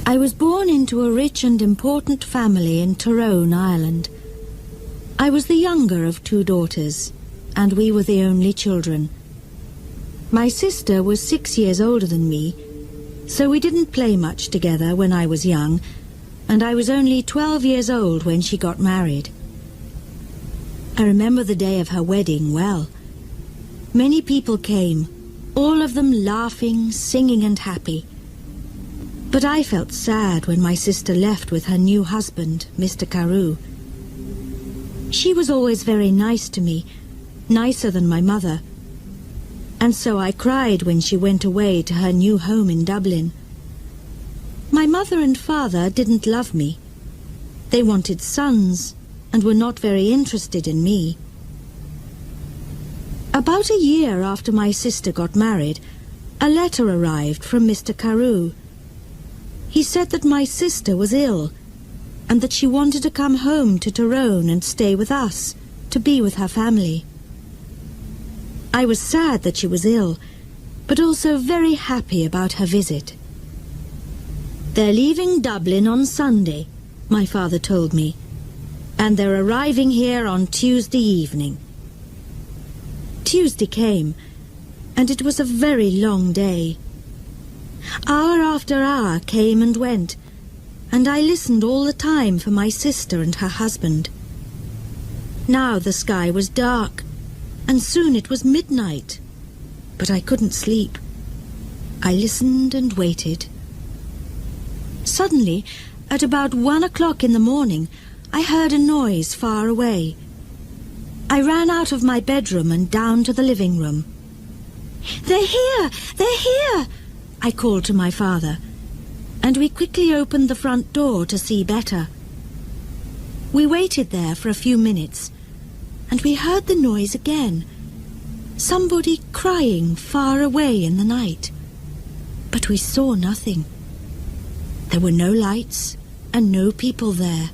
I was born into a rich and important family in Tyrone, Ireland. I was the younger of 2 daughters, and we were the only children. My sister was 6 years older than me, so we didn't play much together when I was young, and I was only 12 years old when she got married. I remember the day of her wedding well. Many people came, all of them laughing, singing and happy. But I felt sad when my sister left with her new husband, Mr. Carew. She was always very nice to me, nicer than my mother, and so I cried when she went away to her new home in Dublin. My mother and father didn't love me. They wanted sons and were not very interested in me. About a year after my sister got married, a letter arrived from Mr. Carew. He said that my sister was ill and that she wanted to come home to Tyrone and stay with us, to be with her family. I was sad that she was ill, but also very happy about her visit. "They're leaving Dublin on Sunday," my father told me, "and they're arriving here on Tuesday evening." Tuesday came, and it was a very long day. Hour after hour came and went, and I listened all the time for my sister and her husband. Now the sky was dark, and soon it was midnight, but I couldn't sleep. I listened and waited. Suddenly, at about 1 o'clock in the morning, I heard a noise far away. I ran out of my bedroom and down to the living room. "They're here! They're here!" I called to my father, and we quickly opened the front door to see better. We waited there for a few minutes, and we heard the noise again. Somebody crying far away in the night. But we saw nothing. There were no lights and no people there.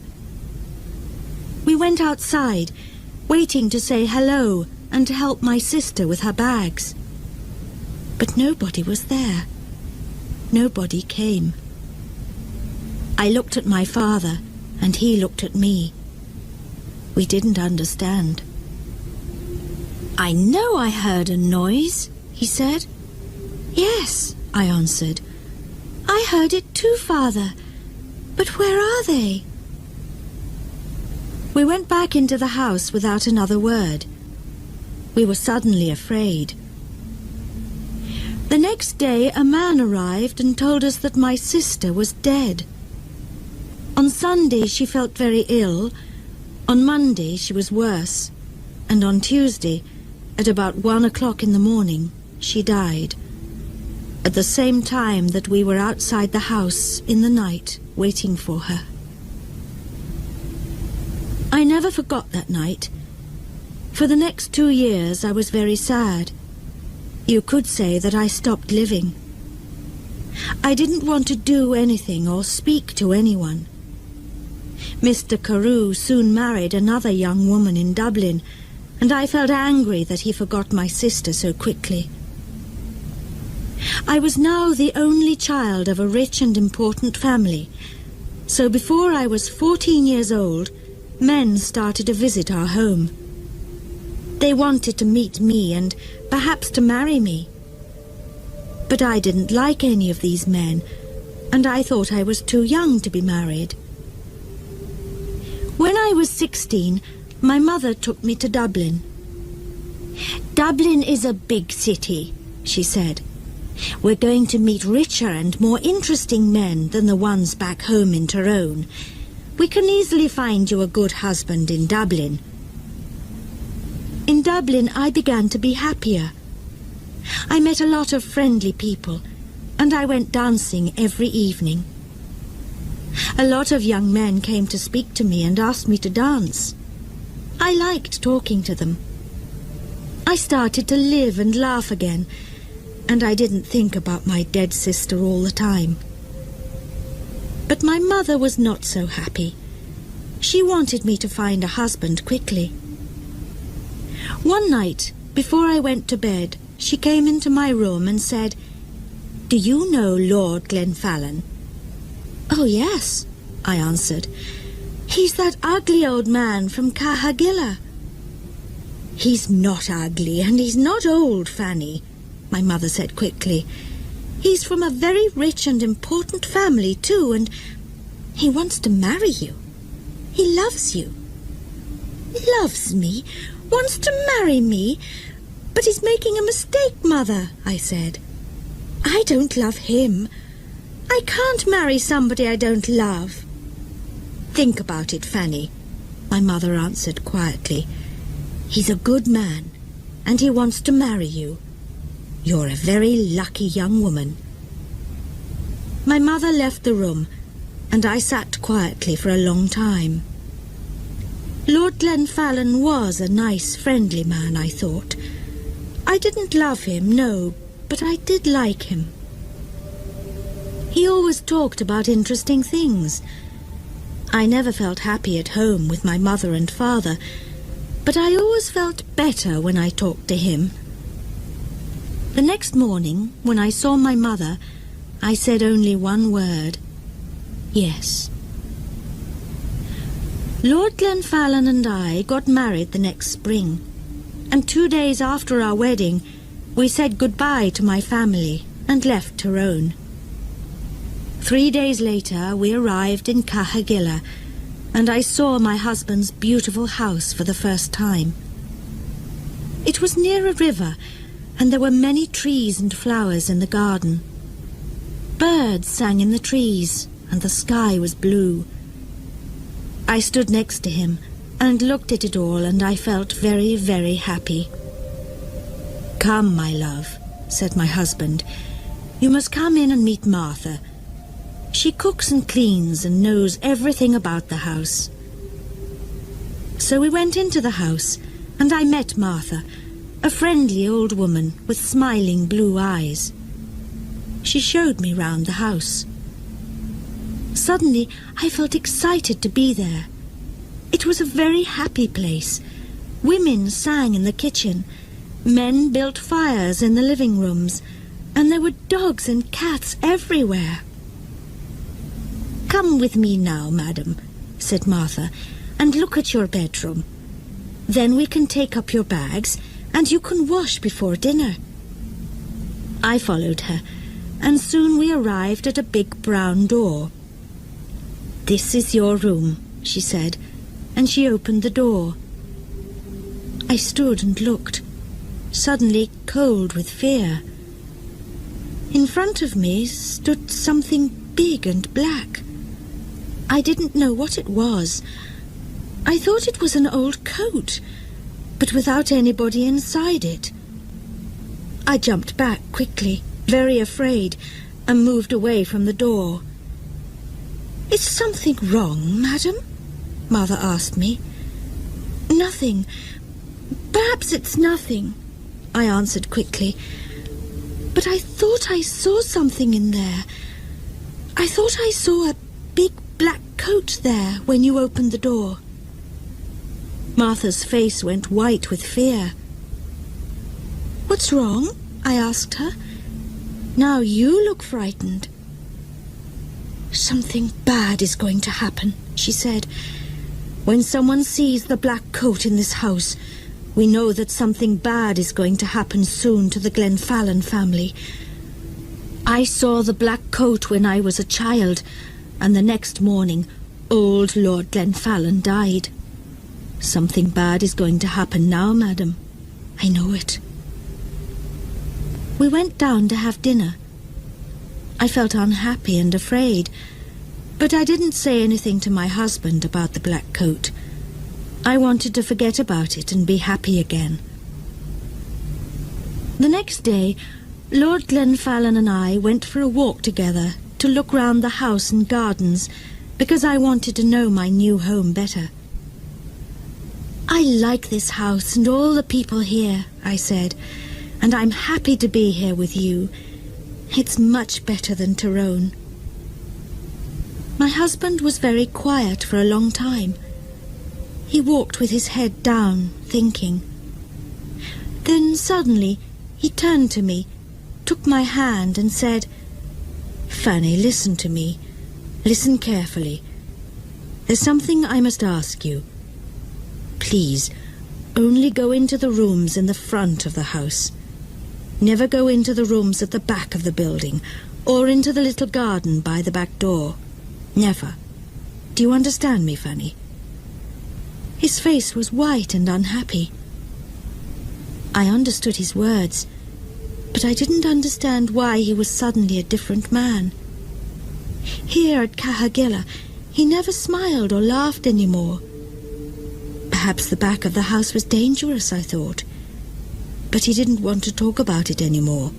We went outside, waiting to say hello and to help my sister with her bags. But nobody was there. Nobody came. I looked at my father, and he looked at me. We didn't understand. "I know I heard a noise," he said. "Yes," I answered. "I heard it too, Father. But where are they?" We went back into the house without another word. We were suddenly afraid. The next day a man arrived and told us that my sister was dead. On Sunday she felt very ill, on Monday she was worse, and on Tuesday, at about 1 o'clock in the morning, she died, at the same time that we were outside the house in the night waiting for her. I never forgot that night. For the next 2 years I was very sad. You could say that I stopped living. I didn't want to do anything or speak to anyone. Mr. Carew soon married another young woman in Dublin, and I felt angry that he forgot my sister so quickly. I was now the only child of a rich and important family, so before I was 14 years old, men started to visit our home. They wanted to meet me and perhaps to marry me. But I didn't like any of these men, and I thought I was too young to be married. When I was 16, my mother took me to Dublin. "Dublin is a big city," she said. "We're going to meet richer and more interesting men than the ones back home in Tyrone. We can easily find you a good husband in Dublin." In Dublin, I began to be happier. I met a lot of friendly people, and I went dancing every evening. A lot of young men came to speak to me and asked me to dance. I liked talking to them. I started to live and laugh again, and I didn't think about my dead sister all the time. But my mother was not so happy. She wanted me to find a husband quickly. One night, before I went to bed, she came into my room and said, "Do you know Lord Glenfallen?" "Oh, yes," I answered. "He's that ugly old man from Cahagilla." "He's not ugly, and he's not old, Fanny," my mother said quickly. "He's from a very rich and important family, too, and he wants to marry you. He loves you." "Loves me? Wants to marry me? But he's making a mistake, Mother," I said. "I don't love him. I can't marry somebody I don't love." "Think about it, Fanny," my mother answered quietly. "He's a good man, and he wants to marry you. You're a very lucky young woman." My mother left the room, and I sat quietly for a long time. Lord Glenfallen was a nice, friendly man, I thought. I didn't love him, no, but I did like him. He always talked about interesting things. I never felt happy at home with my mother and father, but I always felt better when I talked to him. The next morning, when I saw my mother, I said only one word: yes. Lord Glenfallen and I got married the next spring, and 2 days after our wedding, we said goodbye to my family and left Tyrone. 3 days later, we arrived in Cahagilla, and I saw my husband's beautiful house for the first time. It was near a river, and there were many trees and flowers in the garden. Birds sang in the trees, and the sky was blue. I stood next to him and looked at it all, and I felt very, very happy. "Come, my love," said my husband. "You must come in and meet Martha. She cooks and cleans and knows everything about the house." So we went into the house, and I met Martha, a friendly old woman with smiling blue eyes. She showed me round the house. Suddenly, I felt excited to be there. It was a very happy place. Women sang in the kitchen, men built fires in the living rooms, and there were dogs and cats everywhere. "Come with me now, madam," said Martha, "and look at your bedroom. Then we can take up your bags, and you can wash before dinner." I followed her, and soon we arrived at a big brown door. "This is your room," she said, and she opened the door. I stood and looked, suddenly cold with fear. In front of me stood something big and black. I didn't know what it was. I thought it was an old coat, but without anybody inside it. I jumped back quickly, very afraid, and moved away from the door. "Is something wrong, madam?" Mother asked me. "Nothing. Perhaps it's nothing," I answered quickly. "But I thought I saw something in there. I thought I saw a big black coat there when you opened the door." Martha's face went white with fear. "What's wrong?" I asked her. "Now you look frightened." "Something bad is going to happen," she said. "When someone sees the black coat in this house, we know that something bad is going to happen soon to the Glenfallen family. I saw the black coat when I was a child, and the next morning old Lord Glenfallen died. Something bad is going to happen now, madam. I know it." We went down to have dinner. I felt unhappy and afraid, but I didn't say anything to my husband about the black coat. I wanted to forget about it and be happy again. The next day, Lord Glenfallen and I went for a walk together to look round the house and gardens, because I wanted to know my new home better. "I like this house and all the people here," I said, "and I'm happy to be here with you. It's much better than Tyrone." My husband was very quiet for a long time. He walked with his head down, thinking. Then suddenly he turned to me, took my hand and said, "Fanny, listen to me. Listen carefully. There's something I must ask you. Please, only go into the rooms in the front of the house. Never go into the rooms at the back of the building, or into the little garden by the back door. Never. Do you understand me, Fanny? His face was white and unhappy. I understood his words, but I didn't understand why he was suddenly a different man. Here at Kahagilla, he never smiled or laughed any more. Perhaps the back of the house was dangerous, I thought, but he didn't want to talk about it anymore.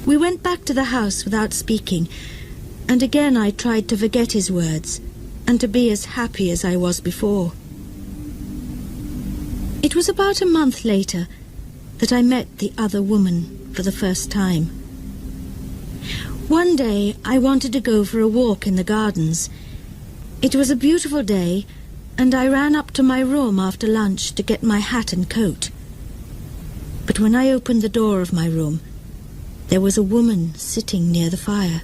We went back to the house without speaking, and again I tried to forget his words and to be as happy as I was before. It was about a month later that I met the other woman for the first time. One day I wanted to go for a walk in the gardens. It was a beautiful day, and I ran up to my room after lunch to get my hat and coat. But when I opened the door of my room, there was a woman sitting near the fire.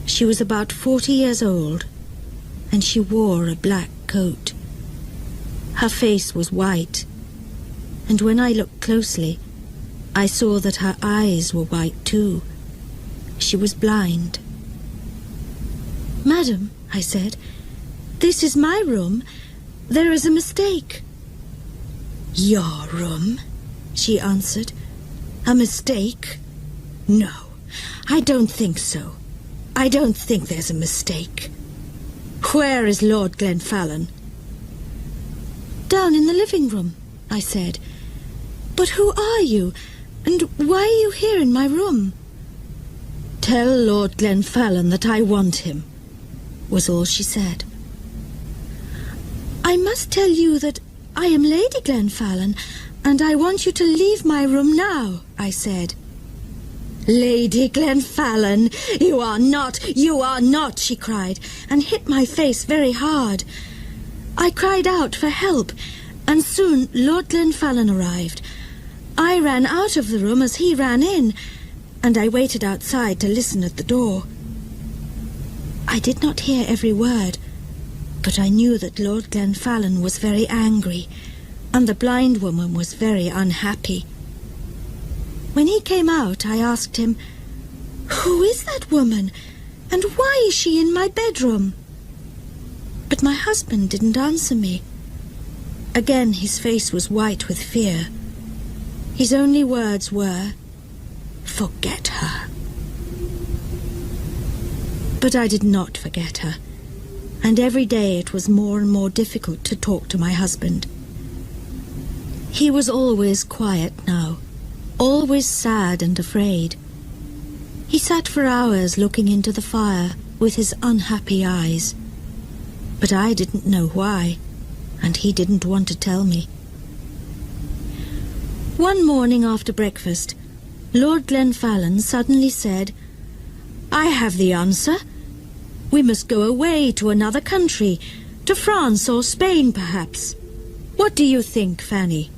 She was about 40 years old, and she wore a black coat. Her face was white, and when I looked closely, I saw that her eyes were white too. She was blind. "Madam," I said, "this is my room. There is a mistake." "Your room?" she answered. "A mistake? No, I don't think so. I don't think there's a mistake. Where is Lord Glenfallen?" "Down in the living room," I said. "But who are you, and why are you here in my room?" "Tell Lord Glenfallen that I want him," was all she said. "I must tell you that I am Lady Glenfallen, and I want you to leave my room now," I said. "Lady Glenfallen, you are not, she cried, and hit my face very hard. I cried out for help, and soon Lord Glenfallen arrived. I ran out of the room as he ran in, and I waited outside to listen at the door. I did not hear every word, but I knew that Lord Glenfallen was very angry, and the blind woman was very unhappy. When he came out, I asked him, "Who is that woman, and why is she in my bedroom?" But my husband didn't answer me. Again his face was white with fear. His only words were, "Forget her." But I did not forget her, and every day it was more and more difficult to talk to my husband. He was always quiet now, always sad and afraid. He sat for hours looking into the fire with his unhappy eyes. But I didn't know why, and he didn't want to tell me. One morning after breakfast, Lord Glenfallen suddenly said, "I have the answer. We must go away to another country, to France or Spain perhaps. What do you think, Fanny?"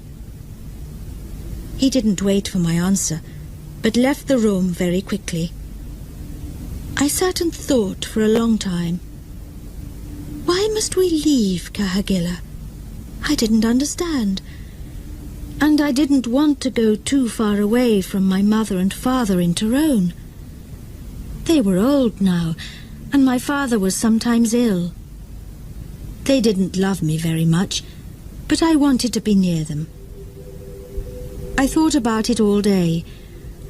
He didn't wait for my answer, but left the room very quickly. I sat and thought for a long time. Why must we leave Kahagilla? I didn't understand. And I didn't want to go too far away from my mother and father in Tyrone. They were old now, and my father was sometimes ill. They didn't love me very much, but I wanted to be near them. I thought about it all day,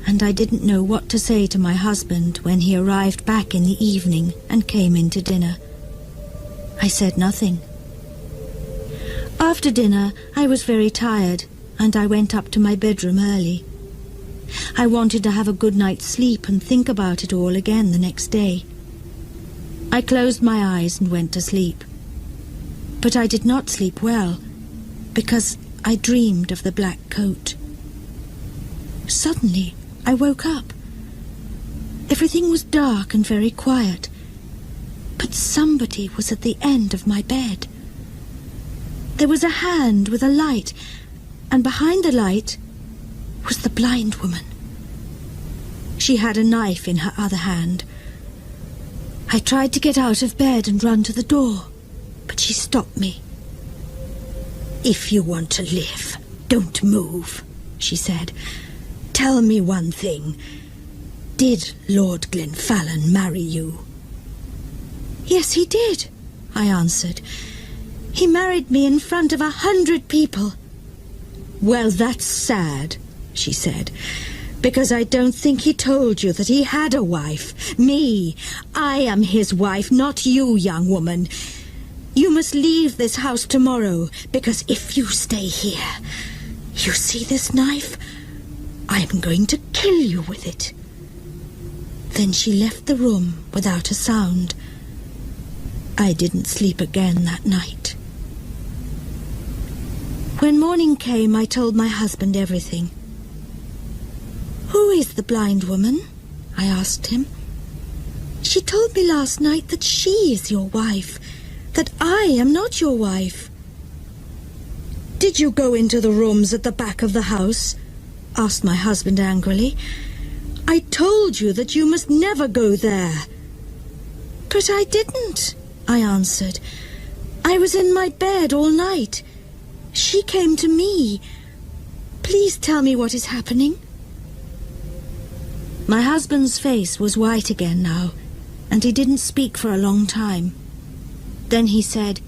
and I didn't know what to say to my husband when he arrived back in the evening and came in to dinner. I said nothing. After dinner, I was very tired, and I went up to my bedroom early. I wanted to have a good night's sleep and think about it all again the next day. I closed my eyes and went to sleep. But I did not sleep well, because I dreamed of the black coat. Suddenly, I woke up. Everything was dark and very quiet, but somebody was at the end of my bed. There was a hand with a light, and behind the light was the blind woman. She had a knife in her other hand. I tried to get out of bed and run to the door, but she stopped me. "If you want to live, don't move," she said. "Tell me one thing. Did Lord Glenfallen marry you?" "Yes, he did," I answered. "He married me in front of 100 people." "Well, that's sad," she said, "because I don't think he told you that he had a wife. Me. I am his wife, not you, young woman. You must leave this house tomorrow, because if you stay here, you see this knife? I'm going to kill you with it." Then she left the room without a sound. I didn't sleep again that night. When morning came, I told my husband everything. "Who is the blind woman?" I asked him. "She told me last night that she is your wife, that I am not your wife." "Did you go into the rooms at the back of the house?" asked my husband angrily. "I told you that you must never go there." "But I didn't," I answered. "I was in my bed all night. She came to me. Please tell me what is happening." My husband's face was white again now, and he didn't speak for a long time. Then he said,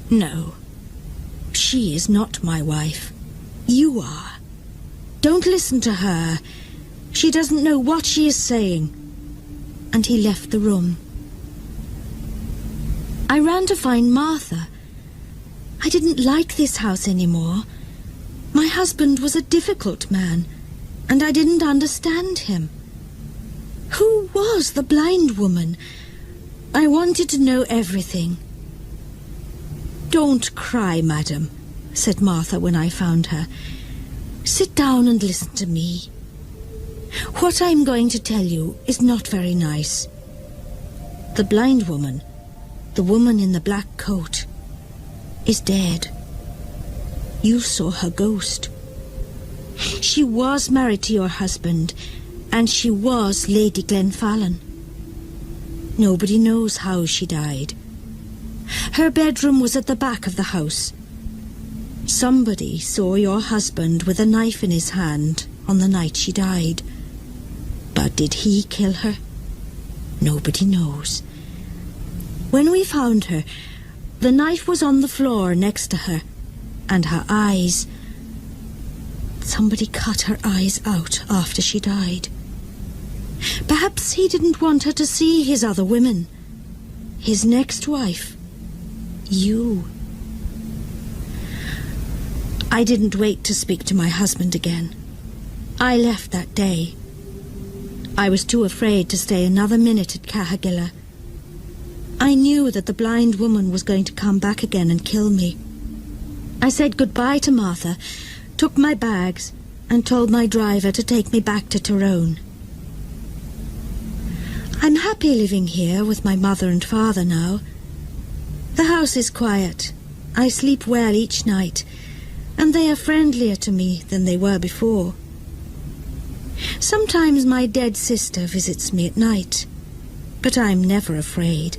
"No, she is not my wife. You are. Don't listen to her. She doesn't know what she is saying." And he left the room. I ran to find Martha. I didn't like this house anymore. My husband was a difficult man, and I didn't understand him. Who was the blind woman? I wanted to know everything. "Don't cry, madam," said Martha when I found her. "Sit down and listen to me. What I'm going to tell you is not very nice. The blind woman, the woman in the black coat, is dead. You saw her ghost. She was married to your husband, and she was Lady Glenfallen. Nobody knows how she died. Her bedroom was at the back of the house. Somebody saw your husband with a knife in his hand on the night she died. But did he kill her? Nobody knows. When we found her, the knife was on the floor next to her, and her eyes... Somebody cut her eyes out after she died. Perhaps he didn't want her to see his other women. His next wife. You. I didn't wait to speak to my husband again. I left that day. I was too afraid to stay another minute at Cahagilla. I knew that the blind woman was going to come back again and kill me. I said goodbye to Martha, took my bags, and told my driver to take me back to Tyrone. I'm happy living here with my mother and father now. The house is quiet. I sleep well each night, and they are friendlier to me than they were before. Sometimes my dead sister visits me at night, but I'm never afraid.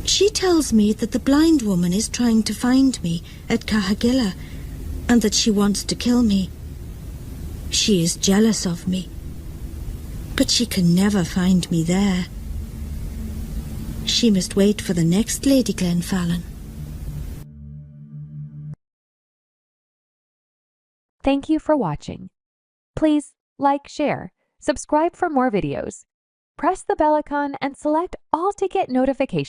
She tells me that the blind woman is trying to find me at Cahagilla, and that she wants to kill me. She is jealous of me, but she can never find me there. She must wait for the next Lady Glenfallen. Thank you for watching. Please like, share, subscribe for more videos. Press the bell icon and select all to get notifications.